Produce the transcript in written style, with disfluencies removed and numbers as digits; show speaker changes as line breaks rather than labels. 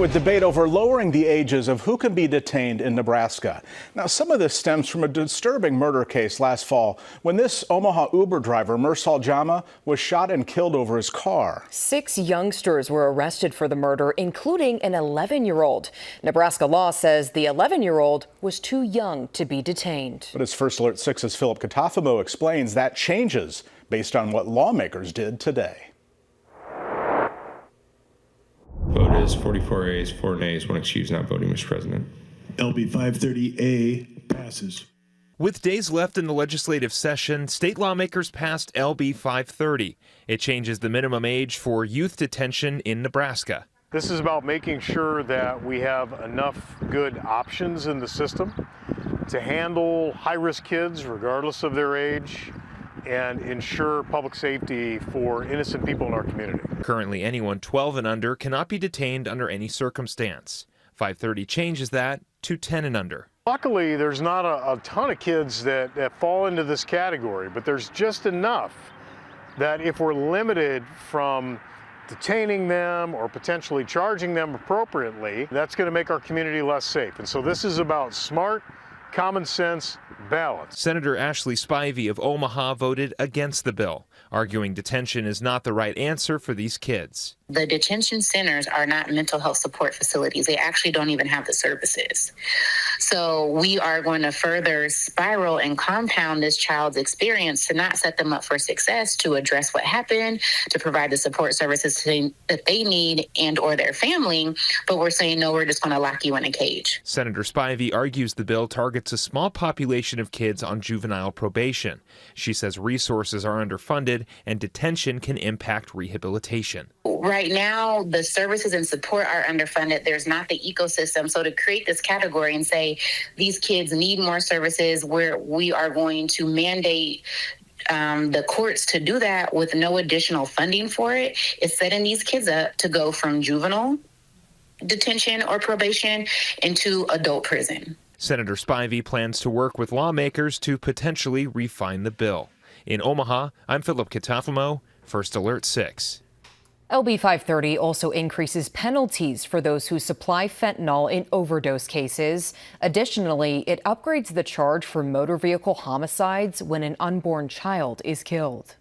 With debate over lowering the ages of who can be detained in Nebraska. Now, some of this stems from a disturbing murder case last fall when this Omaha Uber driver, Mursal Jama, was shot and killed over his car.
6 youngsters were arrested for the murder, including an 11-year-old. Nebraska law says the 11-year-old was too young to be detained.
But as First Alert 6's Philip Katafamo explains, that changes based on what lawmakers did today.
Vote is 44 A's, 4 nays, 1 excused not voting, Mr. President.
LB 530A passes.
With days left in the legislative session, state lawmakers passed LB 530. It changes the minimum age for youth detention in Nebraska.
This is about making sure that we have enough good options in the system to handle high-risk kids regardless of their age and ensure public safety for innocent people in our community.
Currently, anyone 12 and under cannot be detained under any circumstance. 530 changes that to 10 and under.
Luckily, there's not a ton of kids that fall into this category, but there's just enough that if we're limited from detaining them or potentially charging them appropriately, that's going to make our community less safe. And so this is about smart, common sense balance.
Senator Ashley Spivey of Omaha voted against the bill, arguing detention is not the right answer for these kids.
The detention centers are not mental health support facilities. They actually don't even have the services. So we are going to further spiral and compound this child's experience to not set them up for success, to address what happened, to provide the support services that they need and or their family. But we're saying, no, we're just going to lock you in a cage.
Senator Spivey argues the bill targets a small population of kids on juvenile probation. She says resources are underfunded and detention can impact rehabilitation.
Right now, the services and support are underfunded. There's not the ecosystem. So to create this category and say these kids need more services, where we are going to mandate the courts to do that with no additional funding for it, is setting these kids up to go from juvenile detention or probation into adult prison.
Senator Spivey plans to work with lawmakers to potentially refine the bill. In Omaha, I'm Philip Katafamo, First Alert 6.
LB 530 also increases penalties for those who supply fentanyl in overdose cases. Additionally, it upgrades the charge for motor vehicle homicides when an unborn child is killed.